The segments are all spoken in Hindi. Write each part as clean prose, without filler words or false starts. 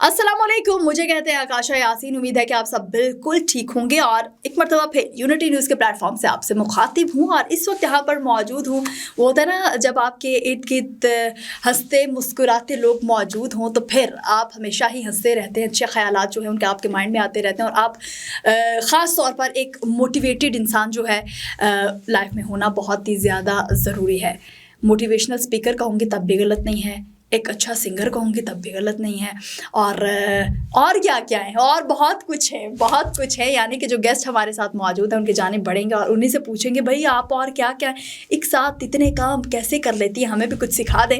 अस्सलाम वालेकुम, मुझे कहते हैं आकाशा यासीन। उम्मीद है कि आप सब बिल्कुल ठीक होंगे और एक मरतबा फिर यूनिटी न्यूज़ के प्लेटफॉर्म से आपसे मुखातिब हूँ और इस वक्त यहाँ पर मौजूद हूँ। वो होता है ना, जब आपके इर्द गिर्द हंसते मुस्कुराते लोग मौजूद हों तो फिर आप हमेशा ही हंसते रहते हैं, अच्छे ख्यालात जो हैं उनके आपके माइंड में आते रहते हैं और आप ख़ास तौर पर एक मोटिवेटेड इंसान जो है लाइफ में होना बहुत ही ज़्यादा ज़रूरी है। मोटिवेशनल स्पीकर कहूँगी तब भी गलत नहीं है, एक अच्छा सिंगर कहूँगी तब भी गलत नहीं है, और क्या क्या है, और बहुत कुछ है, बहुत कुछ है। यानी कि जो गेस्ट हमारे साथ मौजूद हैं उनके जाने बढ़ेंगे और उन्हीं से पूछेंगे भाई आप और क्या क्या है, एक साथ इतने काम कैसे कर लेती है, हमें भी कुछ सिखा दें।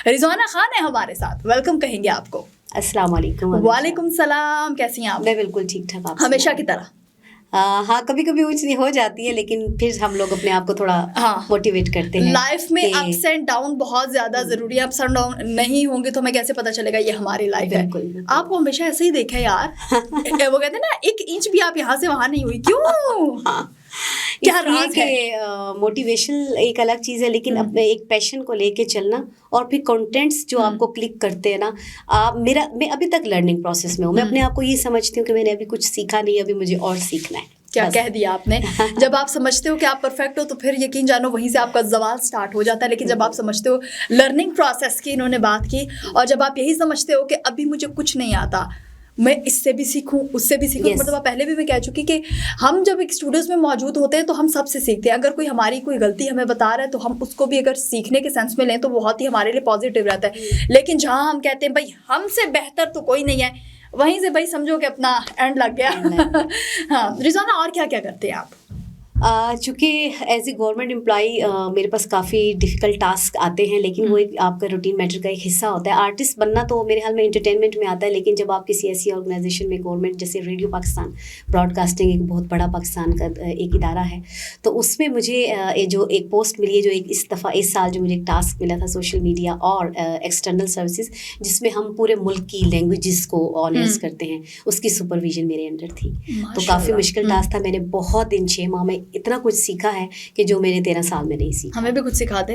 रिजवाना खान है हमारे साथ, वेलकम कहेंगे आपको। अस्सलाम वालेकुम। वालेकुम सलाम, कैसी हैं आप? मैं बिल्कुल ठीक ठाक। आप हमेशा की तरह? हाँ, कभी कभी ऊंच नीच हो जाती है लेकिन फिर हम लोग अपने आप को थोड़ा मोटिवेट करते हैं। लाइफ में अप्स एंड डाउन बहुत ज्यादा जरूरी है। अप्स एंड डाउन नहीं होंगे तो हमें कैसे पता चलेगा ये हमारी लाइफ है। आपको हमेशा ऐसे ही देखा है यार। वो कहते हैं ना, एक इंच भी आप यहाँ से वहां नहीं हुई, क्यों? क्या राज है? मोटिवेशन एक अलग चीज़ है लेकिन अपने एक पैशन को लेके चलना और फिर कंटेंट्स जो आपको क्लिक करते हैं ना, मैं अभी तक लर्निंग प्रोसेस में हूँ। मैं अपने आप को ये समझती हूँ कि मैंने अभी कुछ सीखा नहीं, अभी मुझे और सीखना है। क्या कह दिया आपने। जब आप समझते हो कि आप परफेक्ट हो तो फिर यकीन जानो वहीं से आपका ज़वाल स्टार्ट हो जाता है। लेकिन जब आप समझते हो, लर्निंग प्रोसेस की इन्होंने बात की, और जब आप यही समझते हो कि अभी मुझे कुछ नहीं आता, मैं इससे भी सीखूं उससे भी सीखूं। मतलब पहले भी मैं कह चुकी कि हम जब एक स्टूडियोज़ में मौजूद होते हैं तो हम सबसे सीखते हैं। अगर कोई हमारी कोई गलती हमें बता रहा है तो हम उसको भी अगर सीखने के सेंस में लें तो बहुत ही हमारे लिए पॉजिटिव रहता है। लेकिन जहाँ हम कहते हैं भाई हमसे बेहतर तो कोई नहीं है, वहीं से भाई समझो कि अपना एंड लग गया। हाँ रिज़वाना, और क्या क्या करते हैं आप? चूँकि एज ए गवर्नमेंट एम्प्लॉई मेरे पास काफ़ी डिफ़िकल्ट टास्क आते हैं, लेकिन वो एक आपका रूटीन मैटर का एक हिस्सा होता है। आर्टिस्ट बनना तो मेरे ख्याल में एंटरटेनमेंट में आता है, लेकिन जब आप किसी ऐसी ऑर्गेनाइजेशन में, गवर्नमेंट जैसे रेडियो पाकिस्तान ब्रॉडकास्टिंग एक बहुत बड़ा पाकिस्तान का एक इदारा है, तो उसमें मुझे जो एक पोस्ट मिली है, जो एक इस साल जो मुझे एक टास्क मिला था सोशल मीडिया और एक्सटर्नल सर्विसेज, जिसमें हम पूरे मुल्क की लैंग्वेजेस को ऑनर्स करते हैं, उसकी सुपरविजन मेरे अंडर थी। तो काफ़ी मुश्किल टास्क था। मैंने बहुत दिन 6 माह में इतना कुछ सीखा है कि जो मेरे 13 साल में नहीं सीखा। हमें भी कुछ सिखा दे,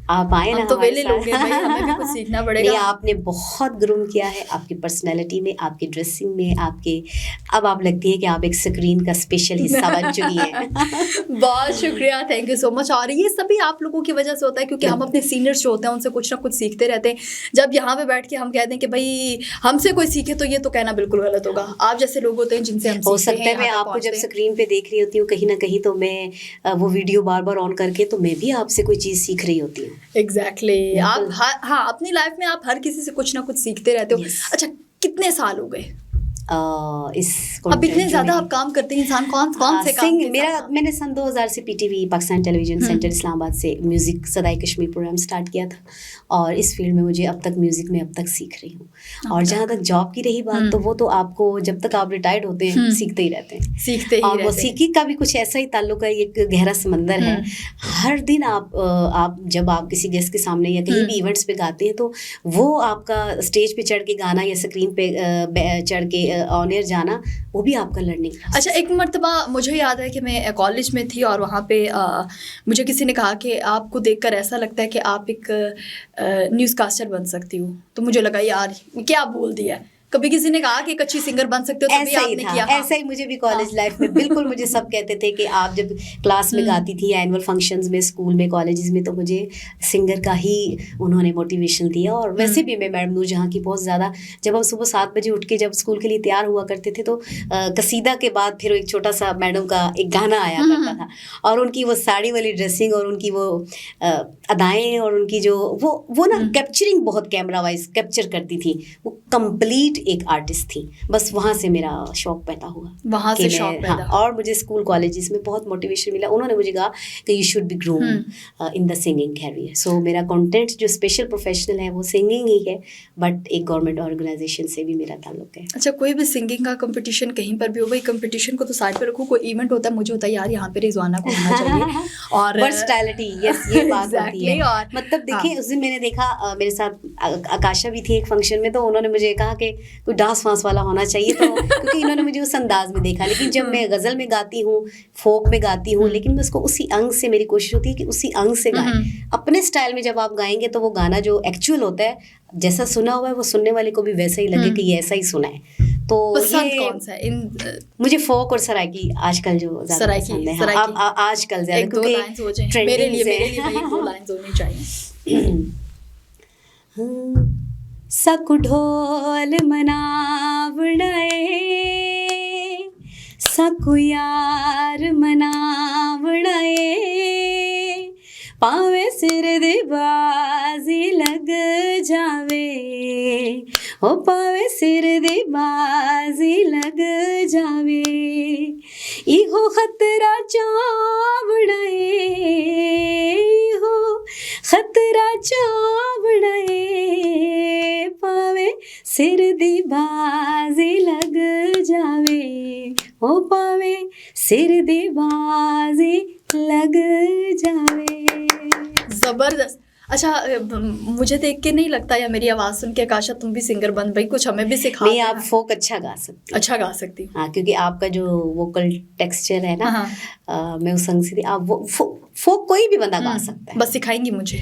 आप आए ना, तो वेले लोग हैं भाई, हमें भी कुछ सीखना पड़ेगा। नहीं, आपने बहुत ग्रूम किया है आपकी पर्सनैलिटी में, आपकी ड्रेसिंग में, अब आप लगती है कि आप एक स्क्रीन का स्पेशल हिस्सा बन चुकी है। बहुत शुक्रिया, थैंक यू सो मच। और ये सभी आप लोगों की वजह से होता है क्योंकि हम अपने सीनियर्स जो होते हैं उनसे कुछ ना कुछ सीखते रहते हैं। जब यहाँ पे बैठ के हम कह दें कि भाई हमसे कोई सीखे तो ये तो कहना बिल्कुल गलत होगा। आप जैसे लोग होते हैं जिनसे हम हो सकता है, मैं आपको जब स्क्रीन पे देख रही होती हूँ कहीं ना कहीं, तो मैं वो वीडियो बार बार ऑन करके तो मैं भी आपसे कोई चीज़ सीख रही होती हूँ। एग्जैक्टली। आप हाँ, अपनी लाइफ में आप हर किसी से कुछ ना कुछ सीखते रहते हो। अच्छा, कितने साल हो गए अब इतने ज़्यादा आप काम करते हैं? इंसान कौन से काम के मैंने सन 2000 से PTV Pakistan television centre Islamabad से म्यूज़िक सदाई कश्मीर प्रोग्राम स्टार्ट किया था, और इस फील्ड में मुझे अब तक म्यूज़िक में अब तक सीख रही हूँ। और जहाँ तक जॉब की रही बात, तो वो तो आपको जब तक आप रिटायर्ड होते हैं सीखते ही रहते हैं, और मौसीकी का भी कुछ ऐसा ही ताल्लुक है, एक गहरा समंदर है। हर दिन आप जब आप किसी गेस्ट के सामने या कहीं भी इवेंट्स पे गाते हैं तो वो आपका स्टेज पे चढ़ के गाना या स्क्रीन पे चढ़ के ऑन एयर जाना, वो भी आपका लर्निंग। अच्छा, एक मर्तबा मुझे याद है कि मैं कॉलेज में थी और वहाँ पे मुझे किसी ने कहा कि आपको देखकर ऐसा लगता है कि आप एक न्यूज़ कास्टर बन सकती हो। तो मुझे लगा यार क्या बोल दिया। कभी किसी ने कहा कि एक अच्छी सिंगर बन सकते हो, तभी आपने किया। ऐसा ही मुझे भी कॉलेज लाइफ में बिल्कुल मुझे सब कहते थे कि आप जब क्लास में गाती थी, एनुअल फंक्शंस में, स्कूल में, कॉलेजेस में, तो मुझे सिंगर का ही उन्होंने मोटिवेशन दिया। और वैसे भी मैं मैडम नूरजहां की बहुत ज़्यादा, जब हम सुबह 7 बजे उठ के जब स्कूल के लिए तैयार हुआ करते थे तो कसीदा के बाद फिर एक छोटा सा मैडम का एक गाना आया करता था, और उनकी वो साड़ी वाली ड्रेसिंग और उनकी वो अदाएँ और उनकी जो वो ना कैप्चरिंग बहुत कैमरा वाइज कैप्चर करती थी। वो कंप्लीट एक आर्टिस्ट थी। बस वहाँ से मेरा शौक पैदा हुआ, वहाँ से शौक पैदा। और मुझे स्कूल कॉलेजेस में बहुत मोटिवेशन मिला। उन्होंने मुझे कहा कि you should be groom in the singing career. So मेरा कंटेंट जो स्पेशल प्रोफेशनल है वो सिंगिंग ही है, बट एक गवर्नमेंट ऑर्गेनाइजेशन से भी मेरा ताल्लुक है। अच्छा, कोई भी सिंगिंग का कंपटीशन कहीं पर भी हो, भाई कंपटीशन को तो साइड पे रखो, कोई इवेंट होता है, मुझे होता है यार यहाँ पे रिजवाना को होना चाहिए। और वर्सटैलिटी, यस, ये बात होती है। और मतलब देखिए, उस दिन मैंने देखा मेरे साथ आकाशा भी थी एक फंक्शन में, तो उन्होंने मुझे कहा कि कोई डांस वांस वाला होना चाहिए, तो क्योंकि इन्होंने मुझे उस अंदाज में देखा। लेकिन जब मैं गज़ल में गाती हूँ, फोक में गाती हूँ, लेकिन मैं उसको उसी अंग से, मेरी कोशिश होती है कि उसी अंग से गाएं। अपने स्टाइल में जब आप गाएंगे तो वो गाना जो एक्चुअल होता है, जैसा सुना हुआ है, वो सुनने वाले को भी वैसा ही लगे कि ये ऐसा ही सुना है। तो पसंद ये कौन सा है इन मुझे फोक और सराइकी आजकल जो ज़्यादा पसंद है। हाँ, अब आजकल ज़्यादा, एक दो क्योंकि लाइन्स हो जाएं ट्रेंडिंग मेरे लिए से। भाई 2 लाइन्स होनी चाहिए। सकु ढोल मनावड़े, सकु यार मनावड़े, पावे सिर दी बाजी लग जावे, ओ पावे सिर दी बाजी लग जावे, इहो खतरा चावड़े, इहो खतरा चावड़े, पावे सिर दी बाजी लग जावे, ओ पावे सिर दी बाजी लग जावे। जबरदस्त। अच्छा, मुझे देख के नहीं लगता या मेरी आवाज़ सुन के आकाशा तुम भी सिंगर बन भाई, कुछ हमें भी सिखा नहीं, देना। आप फोक अच्छा गा सकती हैं। अच्छा गा सकती हूँ। हाँ, क्योंकि आपका जो वोकल टेक्सचर है ना, हाँ। मैं उस संग से आप वो फोक कोई भी बंदा गा सकता है। बस सिखाएंगी मुझे?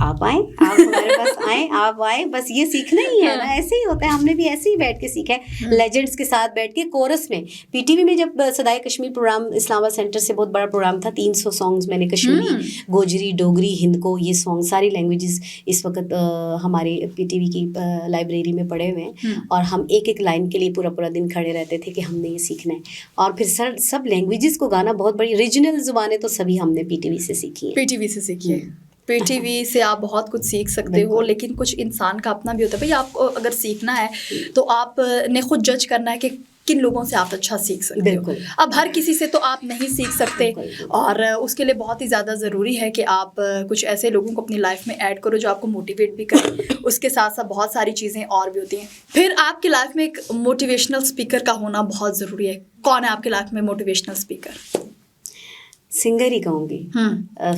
आप आए, आप हमारे पास आए, आप आए, बस ये सीखना ही है ना। ऐसे ही होता है, हमने भी ऐसे ही बैठ के सीखा है, लेजेंड्स के साथ बैठ के कोरस में। पीटीवी में जब सदाए कश्मीर प्रोग्राम, इस्लामाबाद सेंटर से बहुत बड़ा प्रोग्राम था, 300 सॉन्ग्स मैंने कश्मीरी, गोजरी, डोगरी, हिंदको, ये सॉन्ग सारी लैंग्वेजेस इस वक्त हमारे पीटीवी की लाइब्रेरी में पड़े हुए हैं। और हम एक एक लाइन के लिए पूरा पूरा दिन खड़े रहते थे कि हमने ये सीखना है। और फिर सब लैंग्वेजेस को गाना बहुत बड़ी रीजनल जुबानें तो सभी हमने पीटीवी से सीखी है। पीटीवी से सीखी है। पीटीवी से आप बहुत कुछ सीख सकते हो, लेकिन कुछ इंसान का अपना भी होता है भाई। आपको अगर सीखना है तो आपने खुद जज करना है कि किन लोगों से आप अच्छा सीख सकते हो। अब हर किसी से तो आप नहीं सीख सकते, और उसके लिए बहुत ही ज़्यादा ज़रूरी है कि आप कुछ ऐसे लोगों को अपनी लाइफ में ऐड करो जो आपको मोटिवेट भी करें। उसके साथ साथ बहुत सारी चीज़ें और भी होती हैं। फिर आपकी लाइफ में एक मोटिवेशनल स्पीकर का होना बहुत ज़रूरी है। कौन है आपकी लाइफ में मोटिवेशनल स्पीकर? सिंगर ही कहूँगी।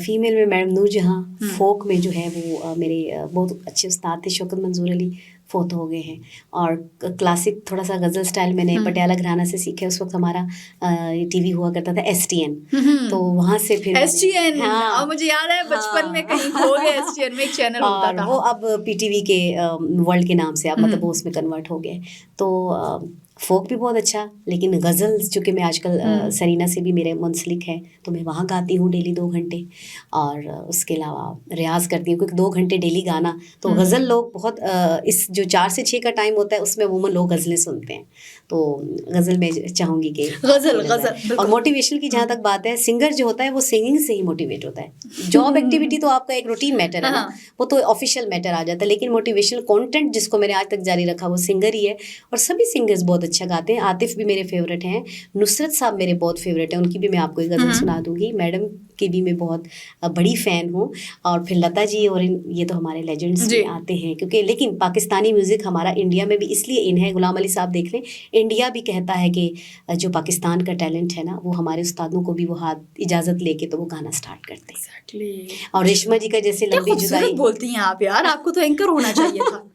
फीमेल में मैडम नूरजहां, फोक में जो है वो मेरे बहुत अच्छे उस्ताद थे शौकत मंजूर अली, फोत हो गए हैं। और क्लासिक थोड़ा सा गज़ल स्टाइल मैंने पटियाला घराना से सीखा। उस वक्त हमारा टीवी हुआ करता था STN, तो वहाँ से फिर STN, हाँ, मुझे याद है बचपन में कहीं खो गया। STN में एक चैनल होता था, वो अब PTV के वर्ल्ड के नाम से अब मतलब वो उसमें कन्वर्ट हो गए। तो फोक भी बहुत अच्छा, लेकिन गज़ल चूँकि मैं आजकल सरीना से भी मेरे मुंसलिक है, तो मैं वहाँ गाती हूँ डेली 2 घंटे। और उसके अलावा रियाज़ करती हूँ, क्योंकि 2 घंटे डेली गाना, तो गज़ल लोग बहुत इस जो 4 से 6 का टाइम होता है उसमें अमूमन लोग गज़लें सुनते हैं। तो गज़ल मैं चाहूँगी कि गज़ल। और मोटिवेशन की जहाँ तक बात है, सिंगर जो होता है वो सिंगिंग से ही मोटिवेट होता है। जॉब एक्टिविटी तो आपका एक रूटीन मैटर है ना, वो तो ऑफिशियल मैटर आ जाता है, लेकिन मोटिवेशनल कंटेंट जिसको मैंने आज तक जारी रखा वो सिंगर ही है। और सभी सिंगर्स बहुत अच्छा गाते हैं। आतिफ भी मेरे फेवरेट हैं, नुसरत साहब मेरे बहुत फेवरेट हैं, उनकी भी मैं आपको एक गज़ल सुना दूंगी। मैडम की भी मैं बहुत बड़ी फ़ैन हूँ। और फिर लता जी, और ये तो हमारे लेजेंड्स भी आते हैं, क्योंकि लेकिन पाकिस्तानी म्यूज़िक हमारा इंडिया में भी इसलिए इन है। गुलाम अली साहब देख लें, इंडिया भी कहता है कि जो पाकिस्तान का टैलेंट है ना, वो हमारे उस्तादों को भी वो हाथ इजाज़त लेके तो वो गाना स्टार्ट करते हैं। और रेशमा जी का जैसे लंबी जुदाई बोलती हैं आप यार, आपको तो एंकर होना चाहिए था।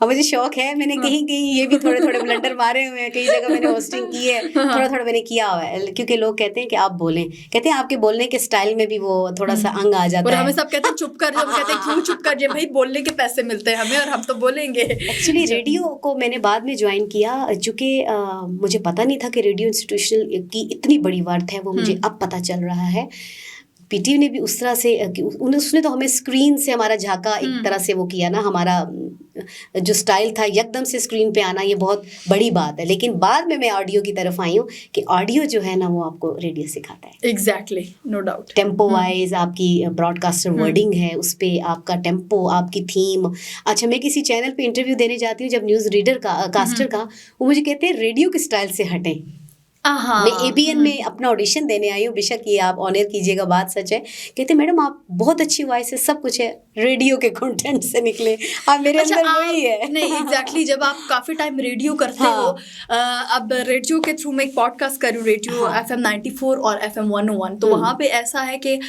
और मुझे शौक है, मैंने कहीं कहीं ये भी थोड़े थोड़े ब्लंडर मारे हुए हैं, कई जगह मैंने होस्टिंग की है, थोड़ा थोड़ा मैंने किया हुआ है, क्योंकि लोग कहते हैं कि आप बोलें, कहते हैं आपके बोलने के स्टाइल में भी वो थोड़ा सा अंग आ जाता है। हमें सब कहते हैं चुप कर जाओ, कहते हैं क्यों चुप कर जाए भाई, बोलने के पैसे मिलते हैं हमें और हम तो बोलेंगे। एक्चुअली रेडियो को मैंने बाद में ज्वाइन किया, चूँकि मुझे पता नहीं था कि रेडियो इंस्टीट्यूशनल की इतनी बड़ी वर्थ है, वो मुझे अब पता चल रहा है। पीटीवी ने भी उस तरह से उसने तो हमें स्क्रीन से हमारा झांका, एक तरह से वो किया ना, हमारा जो स्टाइल था एकदम से स्क्रीन पे आना, ये बहुत बड़ी बात है। लेकिन बाद में मैं ऑडियो की तरफ आई हूँ कि ऑडियो जो है ना वो आपको रेडियो सिखाता है। Exactly, no doubt. Tempo wise आपकी ब्रॉडकास्टर वर्डिंग है, उस पर आपका टेम्पो, आपकी थीम। अच्छा, मैं किसी चैनल पे इंटरव्यू देने जाती हूँ, जब न्यूज़ रीडर का कास्टर का, वो मुझे कहते हैं रेडियो के स्टाइल से हटें। मैं ABN में अपना ऑडिशन देने आई हूँ, बेशक ये आप ऑनर कीजिएगा, बात सच है। कहते मैडम आप बहुत अच्छी वॉइस है, सब कुछ है, रेडियो के कंटेंट से निकले। अब मेरे अच्छा, अंदर वही है। नहीं एग्जैक्टली जब आप काफी टाइम रेडियो करते हो, अब रेडियो के थ्रू मैं एक पॉडकास्ट कर रही हूँ, रेडियो FM 94 और FM 101, तो वहाँ पे ऐसा है कि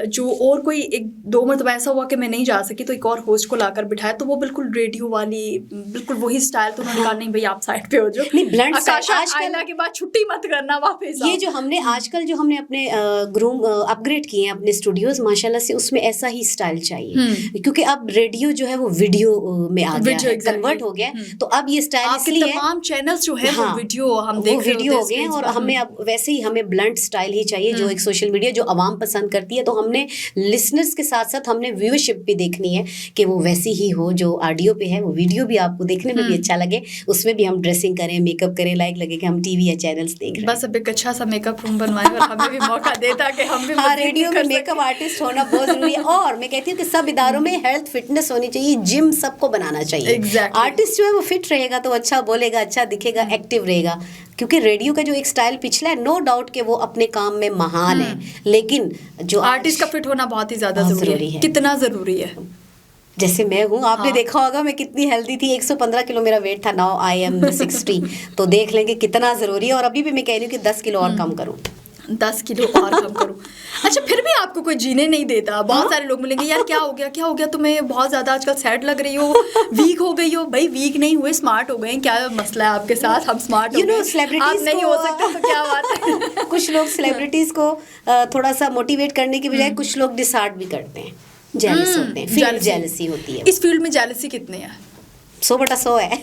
जो और कोई एक दो मरतबा ऐसा हुआ कि मैं नहीं जा सकी, तो एक और होस्ट को लाकर बिठाया, तो वो बिल्कुल रेडियो वाली बिल्कुल वही स्टाइल, तो उन्होंने कहा नहीं भाई आप साइड पे हो जाओ, नहीं ब्लंट आकाशा आइला के बाद छुट्टी मत करना वापस। ये जो हमने आजकल जो हमने अपने ग्रूम अपग्रेड किए हैं अपने स्टूडियोज माशाल्लाह से, उसमें ऐसा ही स्टाइल चाहिए, क्योंकि अब रेडियो जो है वो वीडियो में आ गया है, कन्वर्ट हो गया है, तो अब ये स्टाइल इसलिए तमाम चैनल्स जो है वो वीडियो हम देख रहे वीडियो हो गए हैं, और हमें अब वैसे ही हमें ब्लंट स्टाइल ही चाहिए, जो एक सोशल मीडिया जो आवाम पसंद करती है, तो हमने लिसनर्स के साथ साथ हमने व्यूअरशिप भी देखनी है कि वो वैसी ही हो, जो ऑडियो पे है वो वीडियो भी आपको देखने में भी अच्छा लगे, उसमें भी हम ड्रेसिंग करें, मेकअप करें, लाइक लगे कि हम टीवी या चैनल्स देख रहे हैं। बस अब एक अच्छा सा मेकअप रूम बनवाएं और हमें भी मौका देता कि हम भी रेडियो में मेकअप आर्टिस्ट होना बहुत जरूरी है, और मैं कहती हूँ कि सब इदारों में हेल्थ फिटनेस होनी चाहिए, जिम सबको बनाना चाहिए। आर्टिस्ट जो है वो फिट रहेगा तो अच्छा बोलेगा, अच्छा दिखेगा, एक्टिव रहेगा, क्योंकि रेडियो का जो एक स्टाइल पिछला है, नो डाउट कि वो अपने काम में महान है, लेकिन जो आर्टिस्ट का फिट होना बहुत ही ज्यादा जरूरी है। कितना जरूरी है? जैसे मैं हूँ, आपने देखा होगा मैं कितनी हेल्दी थी, 115 किलो मेरा वेट था, नाउ आई एम 60, तो देख लेंगे कितना जरूरी है, और अभी भी मैं कह रही हूँ कि 10 किलो और कम करूँ, 10 किलो और कम करूँ। अच्छा, फिर भी आपको कोई जीने नहीं देता, बहुत सारे लोग मिलेंगे, यार क्या हो गया तुम्हें, बहुत ज्यादा आजकल सैड लग रही हो, वीक हो गई हो। भाई वीक नहीं हुए, स्मार्ट हो गए, क्या मसला है आपके साथ? हम स्मार्ट हो गए, आप नहीं हो सकते तो क्या बात है। कुछ लोग सेलिब्रिटीज को थोड़ा सा मोटिवेट करने की बजाय कुछ लोग डिसहार्ट भी करते हैं, जेलस होते हैं, फील्ड जेलसी होती है। इस फील्ड में जेलसी कितने हैं? 100/100 है।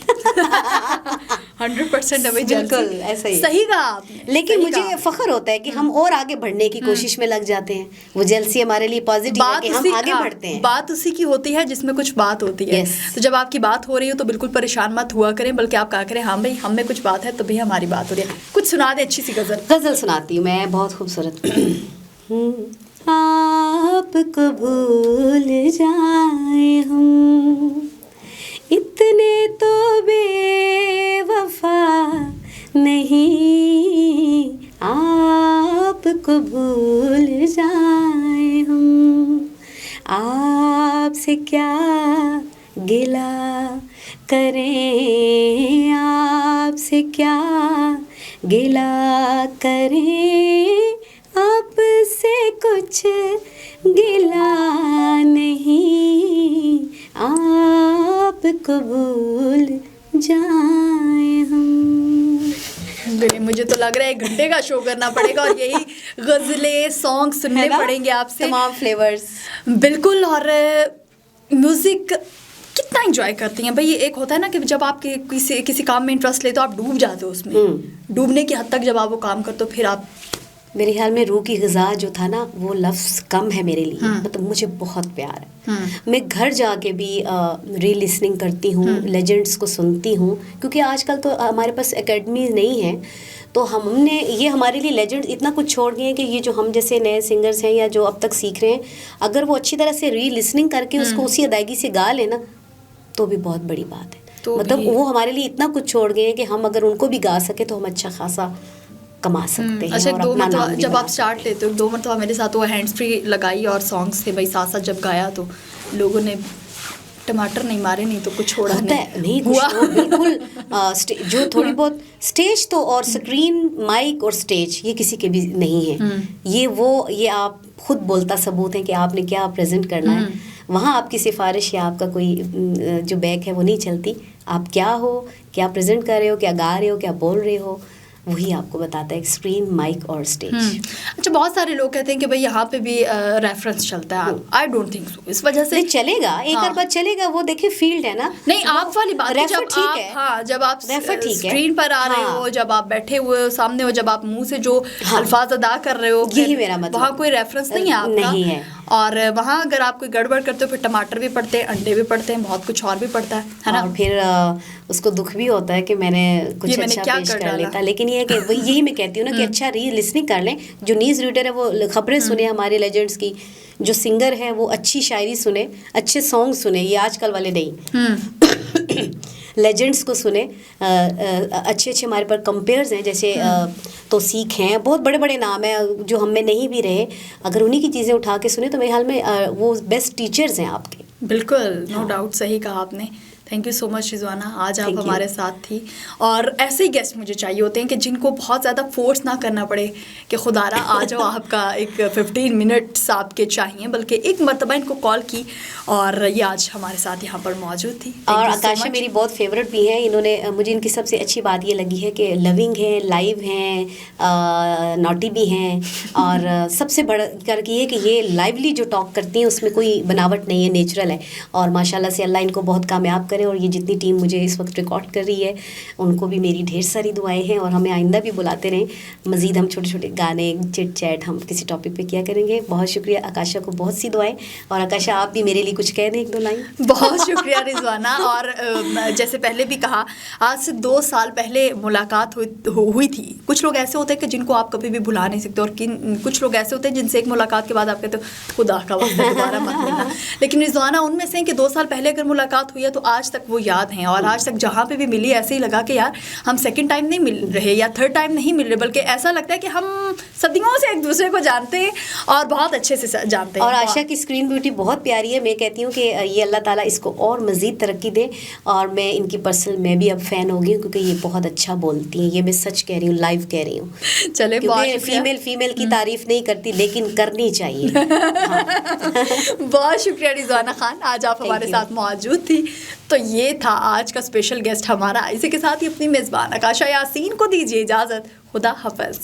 100% है भाई, बिल्कुल ऐसा ही। सही कहा आपने। लेकिन मुझे फख्र होता है कि हम और आगे बढ़ने की कोशिश में लग जाते हैं, वो जेलसी हमारे लिए पॉजिटिव है कि हम आगे बढ़ते हैं। बात उसी की होती है जिसमें कुछ बात होती है। तो जब आपकी बात हो रही हो तो बिल्कुल परेशान मत हुआ करें, बल्कि आप कहा करें हाँ भाई हम में कुछ बात है तो भी हमारी बात हो रही है। कुछ सुना दे, अच्छी सी गजल सुनाती हूँ मैं, बहुत खूबसूरत। आपको भूल जाए हम, इतने तो बेवफा नहीं, आपको भूल जाए हम, आपसे क्या गिला करें, आपसे क्या गिला करें, आपसे कुछ गिला नहीं, आपको भूल जाए हम। मुझे तो लग रहा है 1 घंटे का शो करना पड़ेगा और यही गजलें सॉन्ग सुनने पड़ेंगे आपसे, तमाम फ्लेवर्स। बिल्कुल। और म्यूजिक कितना एंजॉय करती हैं भाई? ये एक होता है ना कि जब आप किसी काम में इंटरेस्ट ले तो आप डूब जाते हो उसमें, डूबने की हद तक जब आप वो काम करते हो, फिर आप, मेरे ख्याल में रूह की ग़िज़ा जो था ना, वो लफ्ज़ कम है मेरे लिए, मतलब मुझे बहुत प्यार है। मैं घर जाके भी री लिसनिंग करती हूँ, लेजेंड्स को सुनती हूँ, क्योंकि आजकल तो हमारे पास एकेडमी नहीं है, तो हमने ये हमारे लिए लेजेंड्स इतना कुछ छोड़ गए हैं कि ये जो हम जैसे नए सिंगर्स हैं या जो अब तक सीख रहे हैं, अगर वो अच्छी तरह से री लिसनिंग करके उसको उसी अदायगी से गा लेना तो भी बहुत बड़ी बात है। तो मतलब वो हमारे लिए इतना कुछ छोड़ गए हैं कि हम अगर उनको भी गा सके तो हम अच्छा खासा कमा सकते हैं। अच्छा, 2 मरतबा जब आप स्टार्ट लेते हो, 2 मरतबा मेरे साथ वो हैंड्स फ्री लगाई और सॉन्ग्स थे भाई, साथ साथ जब गाया तो लोगों ने टमाटर नहीं मारे, नहीं तो कुछ छोड़ा नहीं हुआ। बिल्कुल जो थोड़ी बहुत स्टेज तो और स्क्रीन माइक और स्टेज ये किसी के भी नहीं है, ये आप खुद बोलता सबूत है कि आपने क्या प्रेजेंट करना है। वहाँ आपकी सिफारिश या आपका कोई जो बैक है वो नहीं चलती, आप क्या हो, क्या प्रेजेंट कर रहे हो, क्या गा रहे हो, क्या बोल रहे हो, वही आपको बताता है स्क्रीन, माइक और स्टेज। अच्छा, बहुत सारे लोग कहते हैं कि भाई यहाँ पे भी रेफरेंस चलता है, आई डोंट थिंक सो। इस वजह से चलेगा, एक आध बार चलेगा, वो देखिए फील्ड है ना। नहीं, आप वाली बात रेफर ठीक है, हाँ, जब आप स्क्रीन पर आ रहे हो, जब आप बैठे हुए हो सामने हो, जब आप मुंह से जो अल्फाज अदा कर रहे हो, यही मेरा मतलब, वहाँ कोई रेफरेंस नहीं है आपका, नहीं है। और वहाँ अगर आप कोई गड़बड़ करते हो, फिर टमाटर भी पड़ते हैं, अंडे भी पड़ते हैं, बहुत कुछ और भी पड़ता है ना। और फिर उसको दुख भी होता है कि मैंने कुछ अच्छा पेश कर लेता, लेकिन ये है कि यही मैं कहती हूँ ना कि अच्छा री लिसनिंग कर लें। जो न्यूज़ रीडर है वो खबरें सुने हमारे लेजेंड्स की, जो सिंगर है वो अच्छी शायरी सुने, अच्छे सॉन्ग सुने, ये आजकल वाले नहीं। लेजेंड्स को सुने, अच्छे अच्छे हमारे पर कंपेयर्स हैं, जैसे तौसीक हैं, बहुत बड़े बड़े नाम हैं जो हम में नहीं भी रहे, अगर उन्हीं की चीज़ें उठा के सुने तो मेरे ख्याल में वो बेस्ट टीचर्स हैं आपके। बिल्कुल, नो डाउट, सही कहा आपने। Thank you so much Rizwana, आज आप हमारे साथ थी। और ऐसे ही गेस्ट मुझे चाहिए होते हैं कि जिनको बहुत ज़्यादा फोर्स ना करना पड़े कि खुदारा आ जाओ, आपका एक 15 मिनट्स आपके चाहिए, बल्कि एक मरतबा इनको कॉल की और ये आज हमारे साथ यहाँ पर मौजूद थी। और आकाशा मेरी बहुत फेवरेट भी है, इन्होंने मुझे इनकी सबसे अच्छी बात ये लगी है कि लविंग है, लाइव हैं, नॉटी भी हैं, और सबसे बड़ा करके ये कि ये लाइवली जो टॉक करती हैं उसमें कोई बनावट नहीं है, नेचुरल है। और माशाल्लाह से अल्लाह इनको बहुत कामयाब करे। और ये जितनी टीम मुझे इस वक्त रिकॉर्ड कर रही है उनको भी मेरी ढेर सारी दुआएं हैं, और हमें आइंदा भी बुलाते रहें, मज़ीद हम छोटे छोटे गाने, चिट चैट हम किसी टॉपिक पे किया करेंगे। बहुत शुक्रिया आकाशा को, बहुत सी दुआएं। और आकाशा आप भी मेरे लिए कुछ कह दें, एक दो लाइन। बहुत शुक्रिया रिजवाना। और जैसे पहले भी कहा, आज से 2 साल पहले मुलाकात हुई थी। कुछ लोग ऐसे होते हैं कि जिनको आप कभी भी भुला नहीं सकते, और कुछ लोग ऐसे होते हैं जिनसे एक मुलाकात के बाद आप कहते हो खुदा का वास्ता दोबारा मत मिलना। लेकिन रिजवाना उनमें से कि 2 साल पहले अगर मुलाकात हुई है तो आज तक वो याद हैं, और आज तक जहाँ पे भी मिली ऐसे ही लगा कि यार हम सेकंड टाइम नहीं मिल रहे या थर्ड टाइम नहीं मिल रहे, बल्कि ऐसा लगता है कि हम सदियों से एक दूसरे को जानते हैं और बहुत अच्छे से जानते हैं। और आशा की स्क्रीन ब्यूटी बहुत प्यारी है। मैं कहती हूँ कि ये अल्लाह ताला इसको और मज़ीद तरक्की दे, और मैं इनकी पर्सनल मैं भी अब फ़ैन हो गई हूँ, क्योंकि ये बहुत अच्छा बोलती हैं। ये मैं सच कह रही हूँ, लाइव कह रही हूँ। चले, फीमेल की तारीफ नहीं करती, लेकिन करनी चाहिए। हाँ। बहुत शुक्रिया रिजवाना खान, आज आप हमारे साथ मौजूद थी। तो ये था आज का स्पेशल गेस्ट हमारा। इसी के साथ ही अपनी मेज़बान आकाशा यासीन को दीजिए इजाज़त। खुदा हाफ़िज़।